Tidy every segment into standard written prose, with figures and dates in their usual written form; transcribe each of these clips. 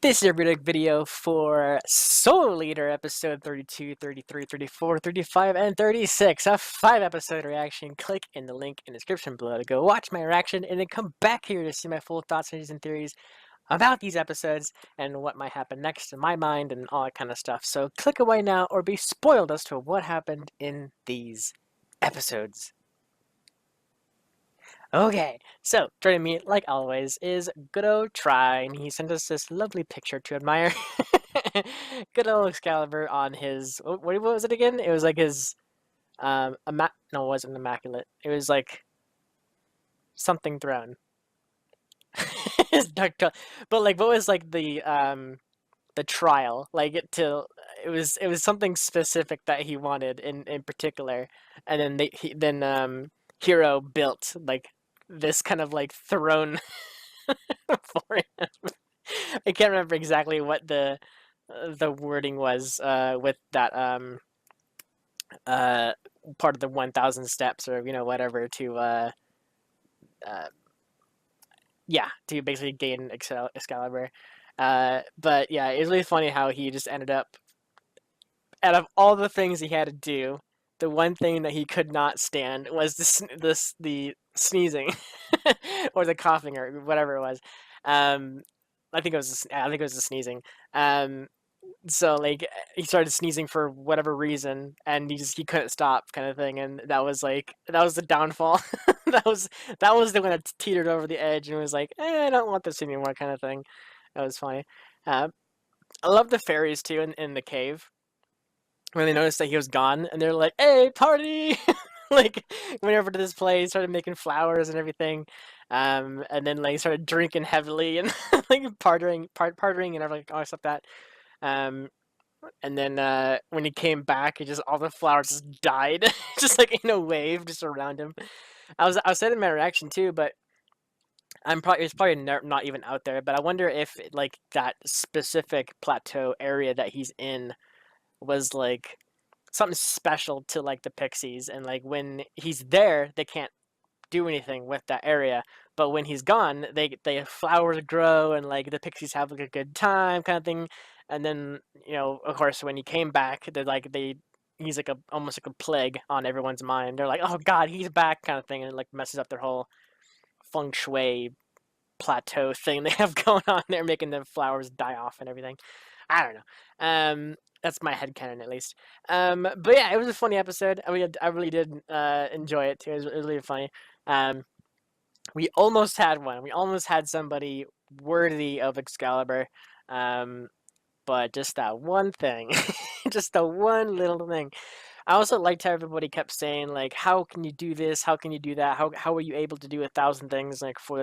This is your video for Soul Leader episode 32, 33, 34, 35, and 36. A 5-episode reaction. Click in the link in the description below to go watch my reaction and then come back here to see my full thoughts, ideas, and theories about these episodes and what might happen next in my mind and all that kind of stuff. So click away now or be spoiled as to what happened in these episodes. Okay, so joining me, like always, is good old Try, and he sent us this lovely picture to admire. Good old Excalibur on his, what was it again? It was like his, no, it wasn't immaculate. It was like something throne. His dark but like, what was like the trial? Like it was something specific that he wanted in particular, and then Hero built like this kind of like throne for him. I can't remember exactly what the wording was with that part of the 1,000 steps or whatever to yeah, to basically gain Excalibur. But yeah, it was really funny how he just ended up, out of all the things he had to do, the one thing that he could not stand was the sneezing or the coughing or whatever it was. I think it was the sneezing. So like he started sneezing for whatever reason, and he couldn't stop, kind of thing, and that was the downfall. that was the one that teetered over the edge and was like, I don't want this anymore, kind of thing. That was funny. I love the fairies too in the cave when they noticed that he was gone, and they're like, "Hey, party!" Like went over to this place, started making flowers and everything, and then like started drinking heavily and like partying and everything, all stuff like that. Um, and then when he came back, all the flowers just died, just like in a wave, just around him. I was saying in my reaction too, but it's probably not even out there. But I wonder if like that specific plateau area that he's in was like something special to like the pixies, and like when he's there they can't do anything with that area, but when he's gone they flowers grow and like the pixies have like a good time, kind of thing. And then of course when he came back, he's like almost like a plague on everyone's mind. They're like, oh god, he's back, kind of thing, and it like messes up their whole feng shui plateau thing they have going on there, making the flowers die off and everything. I don't know. That's my headcanon, at least. But yeah, it was a funny episode. I mean, I really did enjoy it too. It was really funny. We almost had one. We almost had somebody worthy of Excalibur. But just that one thing, just the one little thing. I also liked how everybody kept saying like, "How can you do this? How can you do that? How are you able to do 1,000 things like for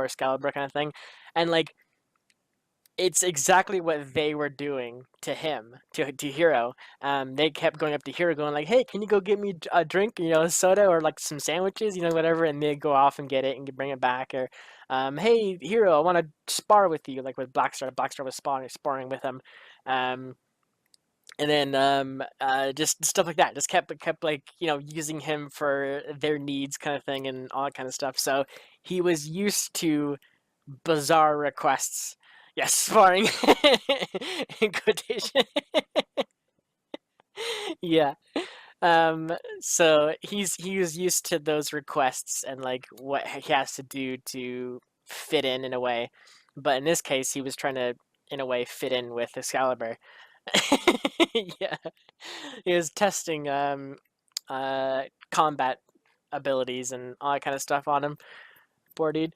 Excalibur, kind of thing?" And like, it's exactly what they were doing to him, to Hero. They kept going up to Hero, going like, "Hey, can you go get me a drink? A soda or like some sandwiches, whatever." And they go off and get it and bring it back. Or, "Hey, Hero, I want to spar with you," like with Blackstar. Blackstar was sparring with him. And then just stuff like that. Just kept like using him for their needs, kind of thing, and all that kind of stuff. So he was used to bizarre requests. Yes, sparring in quotation. Yeah. So he was used to those requests and like what he has to do to fit in a way. But in this case, he was trying to, in a way, fit in with Excalibur. Yeah, he was testing combat abilities and all that kind of stuff on him. Poor dude.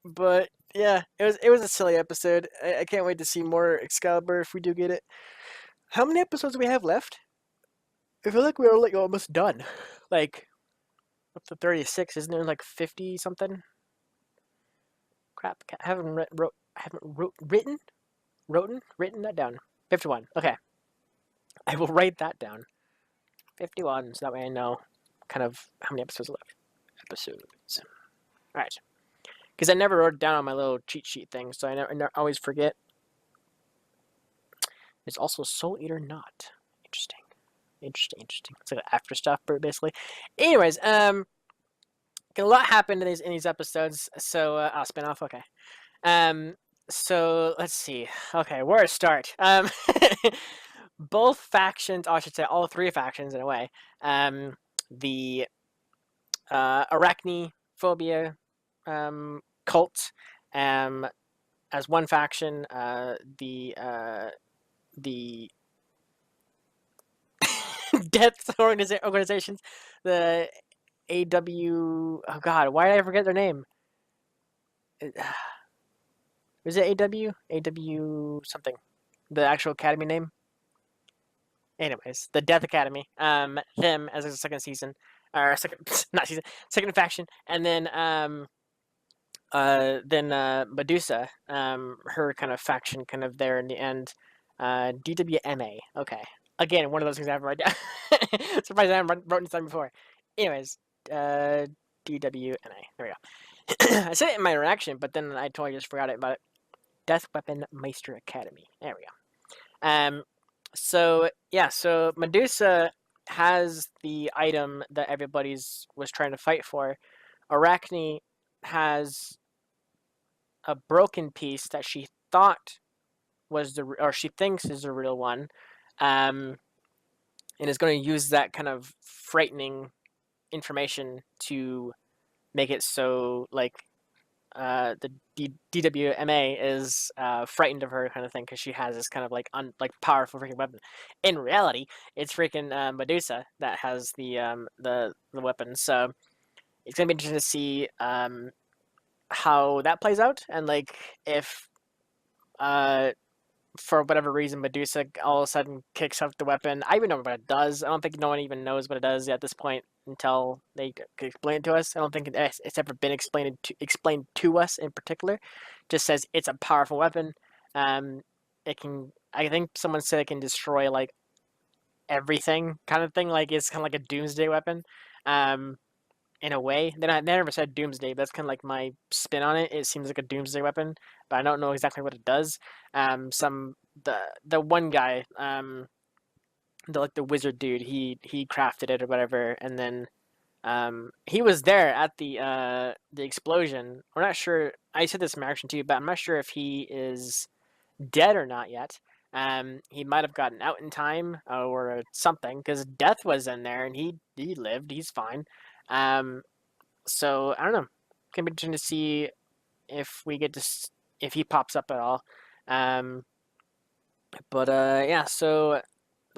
But yeah, it was a silly episode. I can't wait to see more Excalibur if we do get it. How many episodes do we have left? I feel like we're like almost done. Like up to 36, isn't there like 50 something? Crap, I haven't written that down. 51. Okay, I will write that down. 51, so that way I know kind of how many episodes left. Episodes. All right. Because I never wrote it down on my little cheat sheet thing, so I always forget. There's also Soul Eater Not. Interesting. It's like after stuff, basically. Anyways, a lot happened in these episodes, so I'll spin off. Okay. So let's see. Okay, where to start? Both factions, I should say, all three factions in a way. The arachnophobia cult, as one faction. The death organizations, the AW. Oh God, why did I forget their name? Was it AW? AW something. The actual academy name. Anyways, the Death Academy. Them as a second season, or second not season, second faction, and then Medusa, her kind of faction, kind of there in the end. DWMA. Okay, again, one of those things I haven't written down. Surprised I haven't written this down before. Anyways, DWMA. There we go. I said it in my interaction, but then I totally just forgot about it. Death Weapon Meister Academy. There we go. So yeah, so Medusa has the item that everybody's was trying to fight for. Arachne has a broken piece that she thought was or she thinks is the real one, and is going to use that kind of frightening information to make it so like the DWMA is frightened of her kind of thing because she has this kind of like powerful freaking weapon. In reality, it's freaking Medusa that has the weapon. So it's gonna be interesting to see how that plays out and like if uh, for whatever reason Medusa all of a sudden kicks up the weapon. I even know what it does. I don't think no one even knows what it does at this point until they explain it to us. I don't think it's ever been explained to us in particular. It just says it's a powerful weapon. It can. I think someone said it can destroy like everything, kind of thing. Like it's kind of like a doomsday weapon. Um, in a way. They never said doomsday, but that's kind of like my spin on it. It seems like a doomsday weapon, but I don't know exactly what it does. Some the one guy, the wizard dude, he crafted it or whatever, and then he was there at the explosion. We're not sure. I said this in my action too, but I'm not sure if he is dead or not yet. He might have gotten out in time or something because Death was in there and he lived. He's fine. Um, so I don't know. Can be interesting to see if we get to if he pops up at all. Um, but yeah. So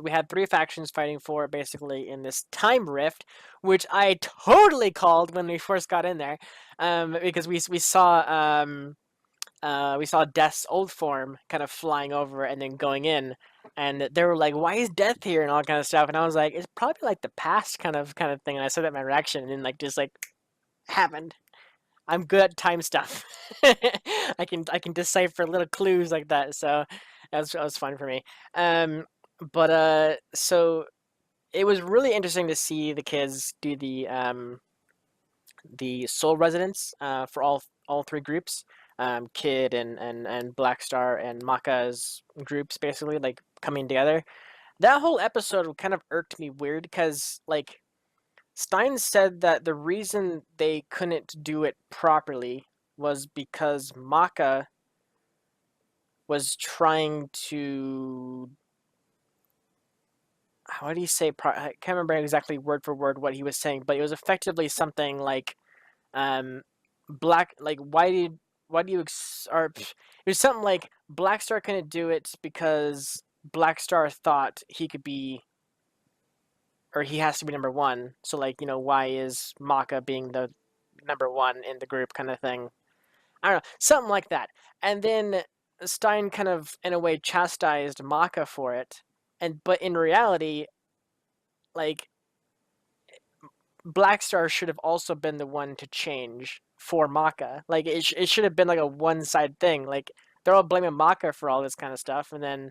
we had three factions fighting for basically in this time rift, which I totally called when we first got in there, because we saw Death's old form kind of flying over and then going in, and they were like, "Why is Death here?" and all kind of stuff, and I was like, "It's probably like the past kind of thing." And I said that in my reaction, and like just like happened. I'm good at time stuff. I can decipher little clues like that, so that was fun for me. Um, but so it was really interesting to see the kids do the soul residence for all three groups, Kid and Black Star and Maka's groups basically like coming together. That whole episode kind of irked me weird because like Stein said that the reason they couldn't do it properly was because Maka was trying to. How do you say? I can't remember exactly word for word what he was saying, but it was effectively something like, um, black. Like why do you or it was something like Black Star couldn't do it because Black Star thought he could be or he has to be number one. So like why is Maka being the number one in the group kind of thing? I don't know, something like that. And then Stein kind of in a way chastised Maka for it, but in reality, like Black Star should have also been the one to change for Maka. Like it should have been like a one side thing. Like they're all blaming Maka for all this kind of stuff, and then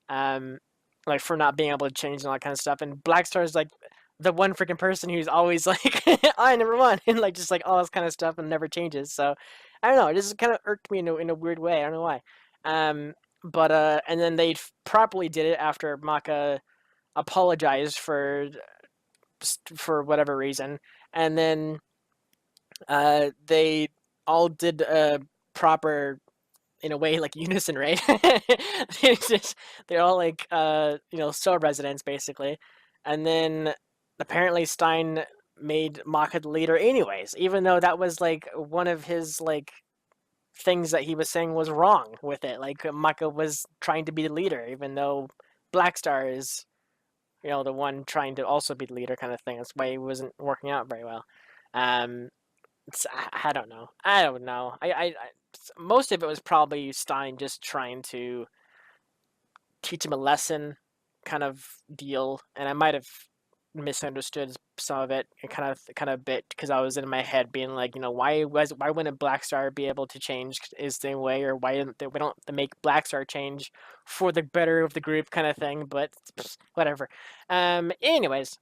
um, like for not being able to change and all that kind of stuff. And Black Star is like the one freaking person who's always like, I number one, and like just like all this kind of stuff and never changes. So I don't know. It just kind of irked me in a weird way. I don't know why. But and then they properly did it after Maka apologized for whatever reason, and then they all did a proper in a way like unison, right? It's just they're all like Soul residents basically, and then apparently Stein made Maka the leader anyways, even though that was like one of his like things that he was saying was wrong with it. Like Maka was trying to be the leader, even though Blackstar is the one trying to also be the leader kind of thing. That's why it wasn't working out very well. Um, I don't know. I don't know. Most of it was probably Stein just trying to teach him a lesson, kind of deal, and I might have misunderstood some of it, and kind of bit because I was in my head being like, why wouldn't Blackstar be able to change his same way, or why didn't we don't make Blackstar change for the better of the group kind of thing? But whatever. Anyways,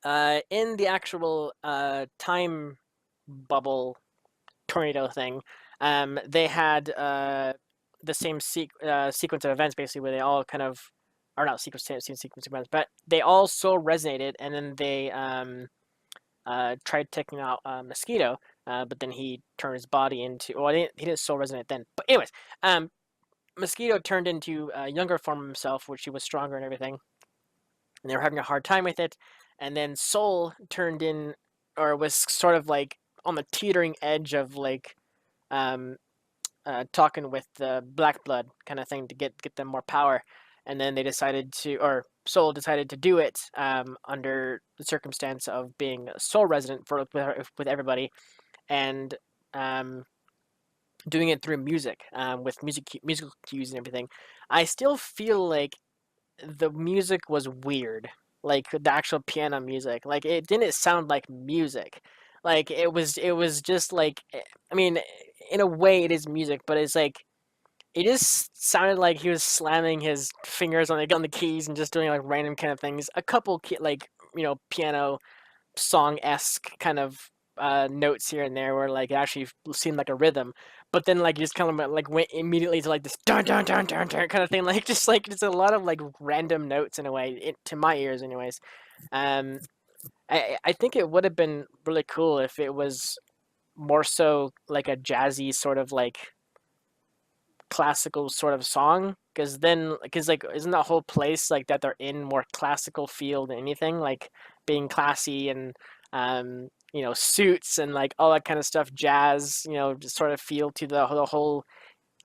in the actual time bubble tornado thing, they had the same sequence of events basically where they all kind of, or not same sequence of events, but they all so resonated, and then they tried taking out Mosquito, but then he turned his body into. Well, he didn't so resonate then. But anyways, Mosquito turned into a younger form of himself, which he was stronger and everything, and they were having a hard time with it. And then Soul turned in, or was sort of like on the teetering edge of like um, talking with the Black Blood kind of thing to get them more power. And then they decided to, or Soul decided to do it under the circumstance of being a Soul resident with everybody, and doing it through music, with musical cues and everything. I still feel like the music was weird, like the actual piano music. Like it didn't sound like music. Like it was just like, I mean, in a way it is music, but it's like it just sounded like he was slamming his fingers on the keys and just doing like random kind of things. A couple like piano song esque kind of notes here and there where like it actually seemed like a rhythm, but then like you just kind of like went immediately to like this dun dun dun dun dun kind of thing, like just a lot of like random notes in a way, to my ears, anyways. Um, I think it would have been really cool if it was more so like a jazzy sort of like classical sort of song, because like isn't that whole place like that they're in more classical feel than anything, like being classy and suits and like all that kind of stuff, jazz, just sort of feel to the whole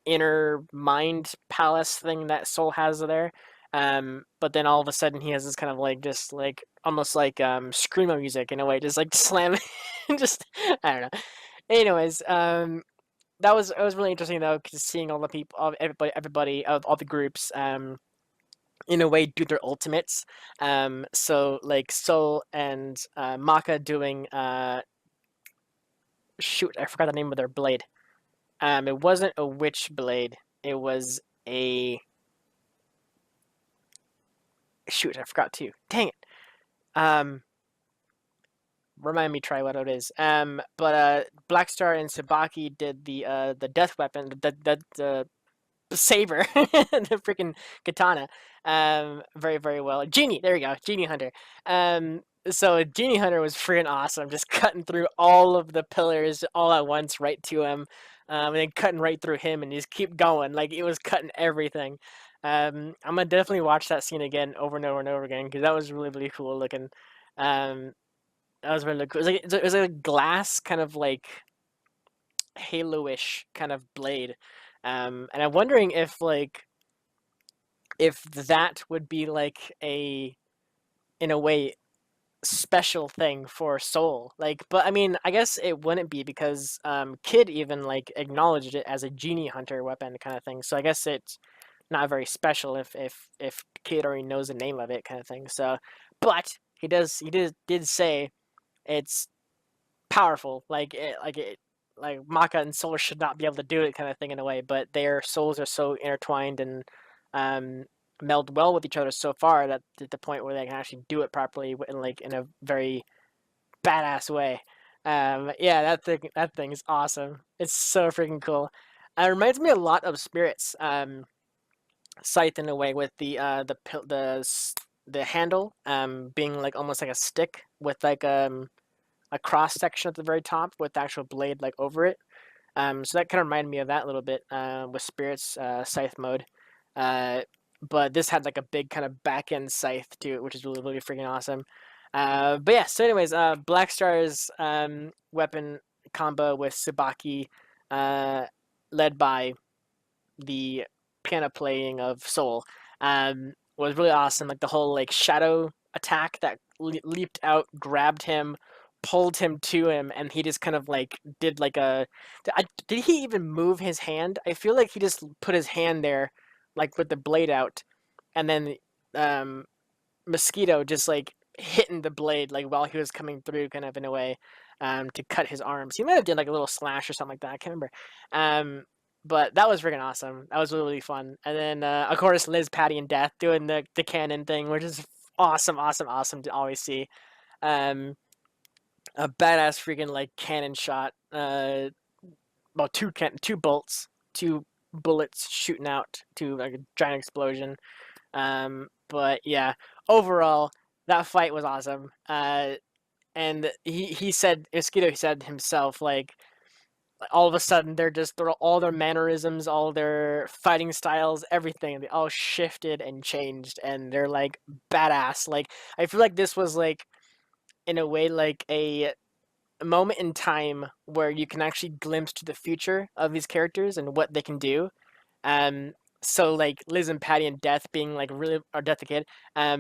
inner mind palace thing that Soul has there. But then all of a sudden he has this kind of like just like almost like screamo music in a way, just like slam, just I don't know. Anyways, that was it was really interesting though, cause seeing all the people, everybody, all the groups, in a way do their ultimates. So like Soul and Maka doing shoot, I forgot the name of their blade. It wasn't a witch blade. It was a shoot. I forgot too. Dang it. Um, Remind me, try what it is. But Blackstar and Sabaki did the death weapon, the saber, the freaking katana, very very well. Genie, there we go, Genie Hunter. So Genie Hunter was freaking awesome, just cutting through all of the pillars all at once, right to him, and then cutting right through him, and just keep going, like it was cutting everything. I'm gonna definitely watch that scene again over and over and over again because that was really really cool looking. Um, that was really cool. It was like a glass kind of like halo-ish kind of blade. And I'm wondering if that would be like a, in a way, special thing for Soul. Like, but I mean, I guess it wouldn't be because Kid even like acknowledged it as a genie hunter weapon kind of thing. So I guess it's not very special if Kid already knows the name of it kind of thing. So, but he did say it's powerful. Like Maka and Soul should not be able to do it kind of thing in a way, but their souls are so intertwined and um, meld well with each other so far that to the point where they can actually do it properly in a very badass way. Yeah, that thing is awesome. It's so freaking cool. It reminds me a lot of Spirits Scythe in a way, with the handle being like almost like a stick with like a cross section at the very top with the actual blade like over it. So that kind of reminded me of that a little bit with Spirit's scythe mode. Uh, but this had like a big kind of back end scythe to it, which is really really freaking awesome. But yeah, so anyways, Black Star's weapon combo with Tsubaki, uh, led by the piano playing of Soul, was really awesome. Like the whole like shadow attack that leaped out, grabbed him, pulled him to him, and he just kind of like did like a. Did he even move his hand? I feel like he just put his hand there, like with the blade out, and then um, Mosquito just like hitting the blade like while he was coming through, kind of in a way, to cut his arms. He might have did like a little slash or something like that. I can't remember. But that was freaking awesome. That was really, really fun. And then of course Liz, Patty, and Death doing the cannon thing, which is awesome, awesome, awesome to always see. Um, a badass freaking like cannon shot. Well, two bolts, two bullets shooting out to like a giant explosion. But yeah, overall, that fight was awesome. And he said, Mosquito, he said himself, like, all of a sudden they're all their mannerisms, all their fighting styles, everything, they all shifted and changed, and they're like badass. Like, I feel like this was like, in a way, like a moment in time where you can actually glimpse to the future of these characters and what they can do. Um, so like Liz and Patty and Death being like really, or Death the Kid,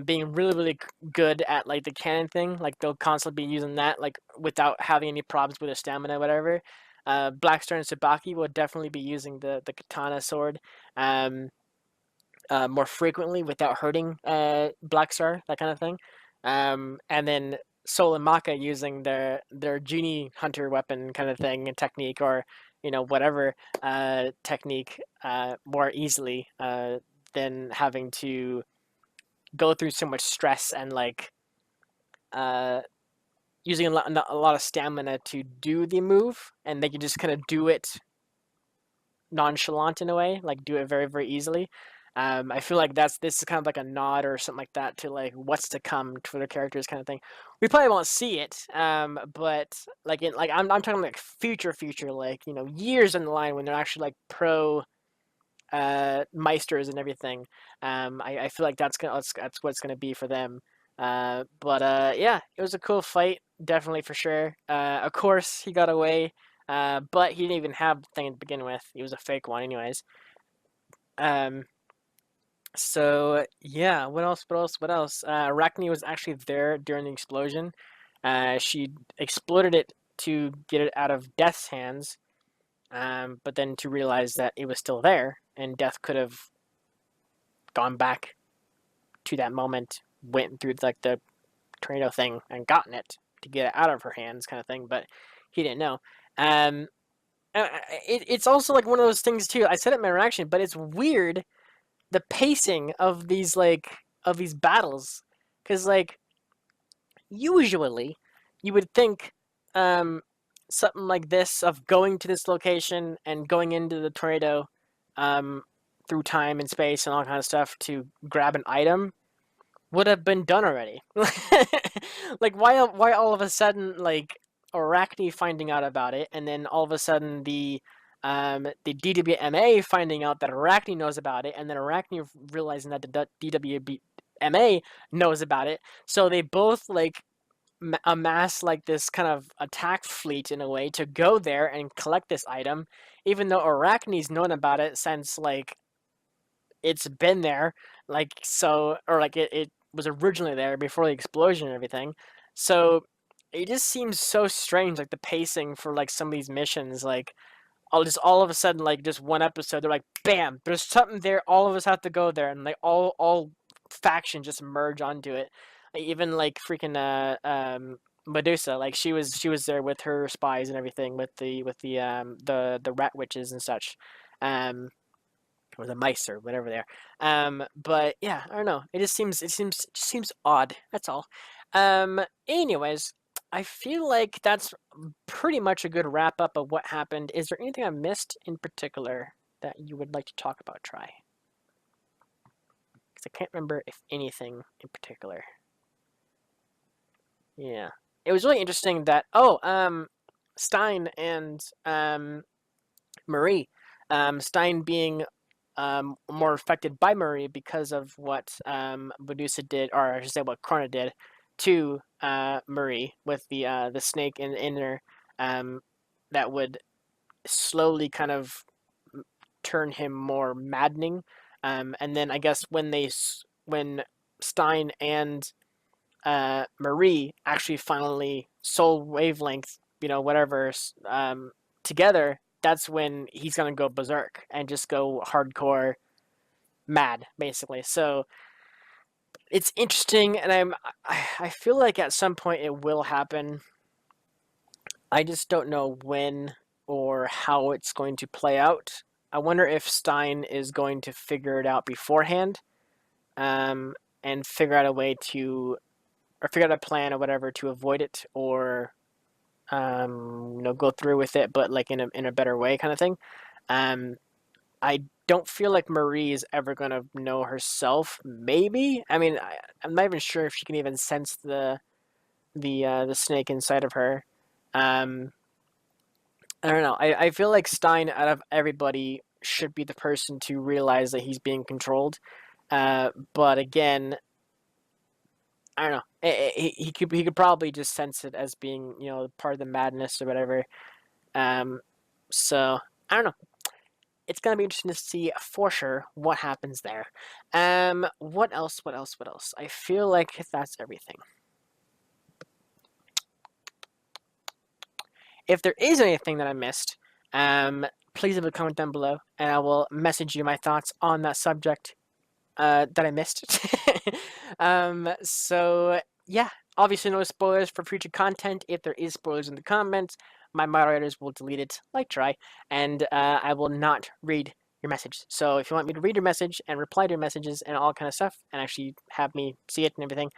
being really really good at like the cannon thing. Like they'll constantly be using that like without having any problems with their stamina, whatever. Blackstar and Sabaki will definitely be using the katana sword, um, more frequently without hurting Blackstar, that kind of thing. And then Soul and Maka using their genie hunter weapon kind of thing and technique, or whatever technique, more easily, than having to go through so much stress and like uh, using a lot of stamina to do the move, and they can just kind of do it nonchalant in a way, like do it very very easily. I feel like this is kind of like a nod or something like that to like what's to come for the characters, kind of thing. We probably won't see it, but like I'm talking like future, like years in the line when they're actually like pro meisters and everything. I feel like that's what it's gonna be for them. But yeah, it was a cool fight, definitely for sure. Of course, he got away, but he didn't even have the thing to begin with. He was a fake one, anyways. Um, so yeah, what else? What else? What else? Arachne was actually there during the explosion. She exploded it to get it out of Death's hands, but then to realize that it was still there, and Death could have gone back to that moment, went through like the tornado thing and gotten it to get it out of her hands, kind of thing. But he didn't know. Um, it's also like one of those things too. I said it in my reaction, but it's weird the pacing of these battles, because like usually you would think um, something like this, of going to this location and going into the tornado, um, through time and space and all kind of stuff to grab an item, would have been done already. Like why all of a sudden like Arachne finding out about it, and then all of a sudden the DWMA finding out that Arachne knows about it, and then Arachne realizing that the DWMA knows about it. So they both like amass like this kind of attack fleet in a way to go there and collect this item, even though Arachne's known about it since like it's been there, like, so, or like it was originally there before the explosion and everything. So it just seems so strange, like the pacing for like some of these missions, like all of a sudden, like just one episode, they're like, bam, there's something there, all of us have to go there, and like all factions just merge onto it. Even like freaking Medusa, like she was there with her spies and everything, with the rat witches and such. Or the mice or whatever they are. But yeah, I don't know. It just seems odd. That's all. Anyways, I feel like that's pretty much a good wrap up of what happened. Is there anything I missed in particular that you would like to talk about? Try, because I can't remember if anything in particular. Yeah, it was really interesting that Stein and Marie. Stein being more affected by Marie because of what Medusa did, or I should say what Krona did to Marie with the snake in her, that would slowly kind of turn him more maddening. And then I guess when Stein and Marie actually finally soul wavelength, whatever, together, that's when he's gonna go berserk and just go hardcore mad, basically. So it's interesting, and I feel like at some point it will happen. I just don't know when or how it's going to play out. I wonder if Stein is going to figure it out beforehand, and figure out a way to, or figure out a plan or whatever to avoid it, or go through with it, but like in a better way, kind of thing. I don't feel like Marie is ever gonna know herself. Maybe. I mean, I'm not even sure if she can even sense the snake inside of her. I don't know. I feel like Stein, out of everybody, should be the person to realize that he's being controlled. But again, I don't know. He could probably just sense it as being part of the madness or whatever. So I don't know. It's gonna be interesting to see for sure what happens there. What else? What else? What else? I feel like that's everything. If there is anything that I missed, please leave a comment down below, and I will message you my thoughts on that subject that I missed. So yeah, obviously no spoilers for future content. If there is spoilers in the comments, my moderators will delete it like try, and I will not read your message. So if you want me to read your message and reply to your messages and all kind of stuff, and actually have me see it and everything,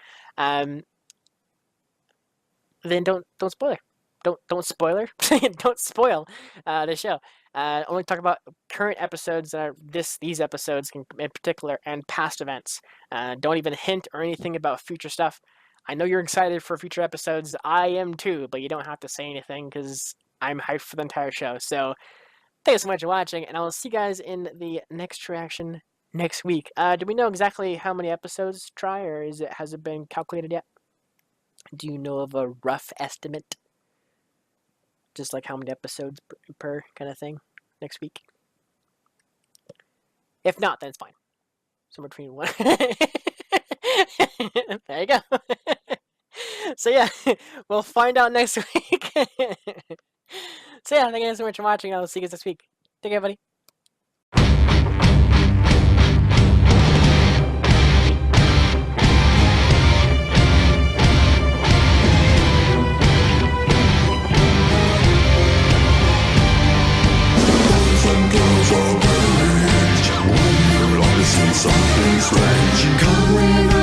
then don't spoil it. Don't spoiler. Don't spoil the show. Only talk about current episodes, these episodes in particular, and past events. Don't even hint or anything about future stuff. I know you're excited for future episodes. I am too, but you don't have to say anything because I'm hyped for the entire show. So thanks so much for watching, and I will see you guys in the next reaction next week. Do we know exactly how many episodes to try, or has it been calculated yet? Do you know of a rough estimate? Just like how many episodes per kind of thing next week. If not, then it's fine. Somewhere between one. There you go. So yeah, we'll find out next week. So yeah, thank you guys so much for watching. I'll see you guys next week. Take care, buddy. Something strange coming